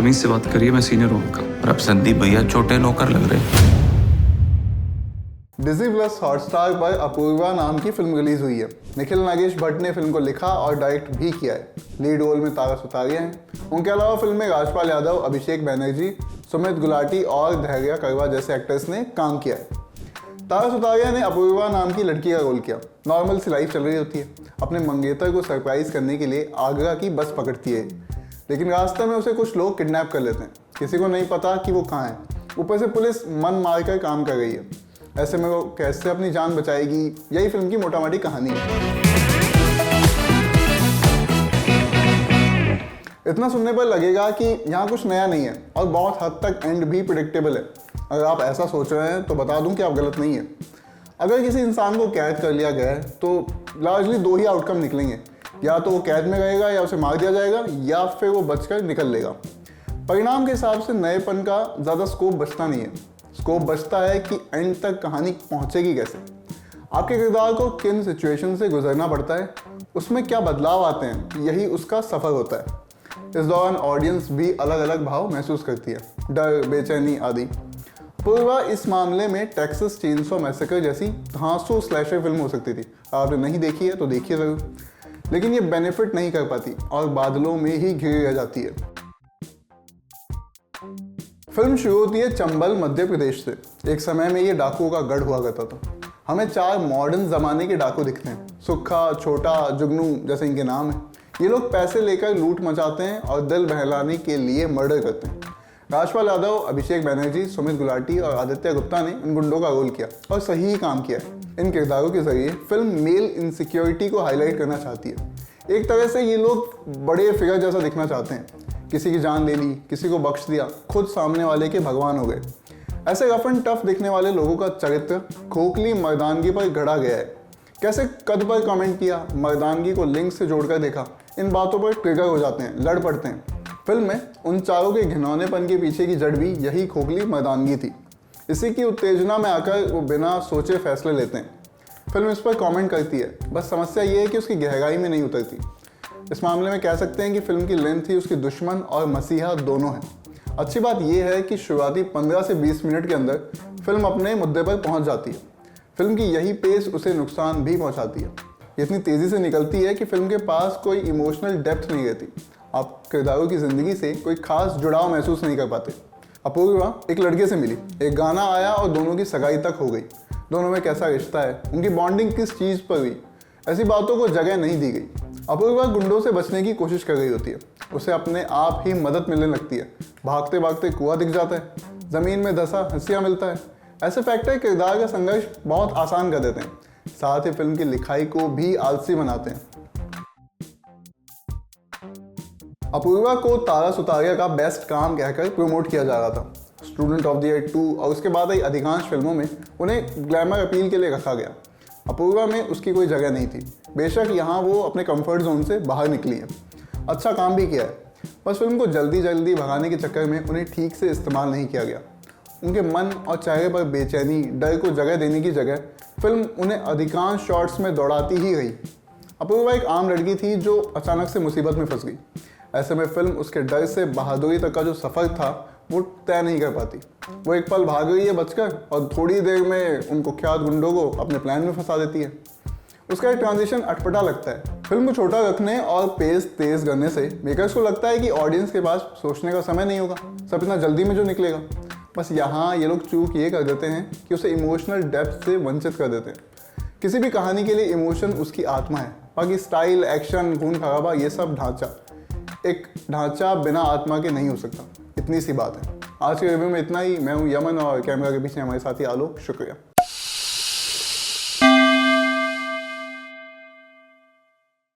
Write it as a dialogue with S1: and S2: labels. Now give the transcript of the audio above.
S1: तमीज से बात करिए, मैं सीनियर हूँ आपका।
S2: और अब संदीप भैया छोटे नौकर लग रहे।
S3: डिज्नी प्लस हॉटस्टार पर अपूर्वा नाम की फिल्म रिलीज हुई है। निखिल नागेश भट्ट ने फिल्म को लिखा और डायरेक्ट भी किया है। लीड रोल में तारा सुतारिया हैं। उनके अलावा फिल्म में राजपाल यादव, अभिषेक बैनर्जी, सुमित गुलाटी और धैर्या करवा जैसे एक्टर्स ने काम किया है। तारा सुतारिया ने अपूर्वा नाम की लड़की का रोल किया। नॉर्मल सी लाइफ चल रही होती है। अपने मंगेतर को सरप्राइज करने के लिए आगरा की बस पकड़ती है, लेकिन रास्ते में उसे कुछ लोग किडनैप कर लेते हैं। किसी को नहीं पता कि वो कहाँ है। ऊपर से पुलिस मन मार कर काम कर रही है। ऐसे में वो कैसे अपनी जान बचाएगी, यही फिल्म की मोटामोटी कहानी है। इतना सुनने पर लगेगा कि यहाँ कुछ नया नहीं है और बहुत हद तक एंड भी प्रिडिक्टेबल है। अगर आप ऐसा सोच रहे हैं तो बता दूं कि आप गलत नहीं है। अगर किसी इंसान को कैद कर लिया गया है तो लार्जली दो ही आउटकम निकलेंगे, या तो वो कैद में रहेगा या उसे मार दिया जाएगा, या फिर वो बचकर निकल लेगा। परिणाम के हिसाब से नएपन का ज़्यादा स्कोप बचता नहीं है। स्कोप बचता है कि एंड तक कहानी पहुंचेगी कैसे, आपके किरदार को किन सिचुएशन से गुजरना पड़ता है, उसमें क्या बदलाव आते हैं, यही उसका सफ़र होता है। इस दौरान ऑडियंस भी अलग अलग भाव महसूस करती है, डर, बेचैनी आदि। पूर्वा इस मामले में टेक्सास चेनसॉ मैसेकर जैसी धांसू स्लैशर फिल्म हो सकती थी। आपने नहीं देखी है तो देखिए ज़रूर, लेकिन ये बेनिफिट नहीं कर पाती और बादलों में ही घिरी रह जाती है। फिल्म शुरू होती है चंबल, मध्य प्रदेश से। एक समय में ये डाकुओं का गढ़ हुआ करता था। हमें 4 मॉडर्न ज़माने के डाकू दिखते हैं। सुक्खा, छोटा, जुगनू जैसे इनके नाम हैं। ये लोग पैसे लेकर लूट मचाते हैं और दिल बहलाने के लिए मर्डर करते हैं। राजपाल यादव, अभिषेक बैनर्जी, सुमित गुलाटी और आदित्य गुप्ता ने इन गुंडों का रोल किया और सही ही काम किया है। इन किरदारों के जरिए फिल्म मेल इनसिक्योरिटी को हाईलाइट करना चाहती है। एक तरह से ये लोग बड़े फिगर जैसा दिखना चाहते हैं। किसी की जान ले ली, किसी को बख्श दिया, खुद सामने वाले के भगवान हो गए। ऐसे रफ एंड टफ दिखने वाले लोगों का चरित्र खोखली मर्दानगी पर गढ़ा गया है। कैसे कद पर कमेंट किया, मर्दानगी को लिंक से जोड़कर देखा, इन बातों पर ट्रिगर हो जाते हैं, लड़ पड़ते हैं। फिल्म में उन चारों के घिनौनेपन के पीछे की जड़ भी यही खोखली मर्दानगी थी। इसी की उत्तेजना में आकर वो बिना सोचे फैसले लेते हैं। फिल्म इस पर कमेंट करती है, बस समस्या ये है कि उसकी गहराई में नहीं उतरती। इस मामले में कह सकते हैं कि फिल्म की लेंथ ही उसकी दुश्मन और मसीहा दोनों है। अच्छी बात यह है कि शुरुआती 15 से 20 मिनट के अंदर फिल्म अपने मुद्दे पर पहुंच जाती है। फिल्म की यही पेस उसे नुकसान भी पहुंचाती है। इतनी तेज़ी से निकलती है कि फिल्म के पास कोई इमोशनल डेप्थ नहीं रहती। आप किरदारों की ज़िंदगी से कोई खास जुड़ाव महसूस नहीं कर पाते। अपूर्वा एक लड़के से मिली, एक गाना आया और दोनों की सगाई तक हो गई। दोनों में कैसा रिश्ता है, उनकी बॉन्डिंग किस चीज़ पर हुई, ऐसी बातों को जगह नहीं दी गई। अपूर्वा गुंडों से बचने की कोशिश कर रही होती है। उसे अपने आप ही मदद मिलने लगती है। भागते भागते कुआं दिख जाता है, ज़मीन में धंसा हंसिया मिलता है। ऐसे फैक्टर किरदार का संघर्ष बहुत आसान कर देते हैं, साथ ही फिल्म की लिखाई को भी आलसी बनाते हैं। अपूर्वा को तारा सुतारिया का बेस्ट काम कहकर प्रमोट किया जा रहा था। स्टूडेंट ऑफ द ईयर 2 और उसके बाद आई अधिकांश फिल्मों में उन्हें ग्लैमर अपील के लिए रखा गया। अपूर्वा में उसकी कोई जगह नहीं थी। बेशक यहाँ वो अपने कंफर्ट जोन से बाहर निकली है, अच्छा काम भी किया है, बस फिल्म को जल्दी जल्दी भगाने के चक्कर में उन्हें ठीक से इस्तेमाल नहीं किया गया। उनके मन और चेहरे पर बेचैनी, डर को जगह देने की जगह फिल्म उन्हें अधिकांश शॉट्स में दौड़ाती ही गई। अपूर्वा एक आम लड़की थी जो अचानक से मुसीबत में फंस गई। ऐसे में फिल्म उसके डर से बहादुरी तक का जो सफ़र था वो तय नहीं कर पाती। वो एक पल भाग रही है बचकर और थोड़ी देर में उन कुख्यात गुंडों को अपने प्लान में फंसा देती है। उसका एक ट्रांजिशन अटपटा लगता है। फिल्म को छोटा रखने और पेस तेज़ करने से मेकर्स को लगता है कि ऑडियंस के पास सोचने का समय नहीं होगा, सब इतना जल्दी में जो निकलेगा। बस यहाँ ये लोग चूक ये कर देते हैं कि उसे इमोशनल डेप्थ से वंचित कर देते हैं। किसी भी कहानी के लिए इमोशन उसकी आत्मा है, बाकी स्टाइल, एक्शन, खून खराबा ये सब ढांचा। एक ढांचा बिना आत्मा के नहीं हो सकता। इतनी सी बात है। आज के रिव्यू में इतना ही। मैं हूँ यमन और कैमरा के पीछे हमारे साथी आलोक। शुक्रिया।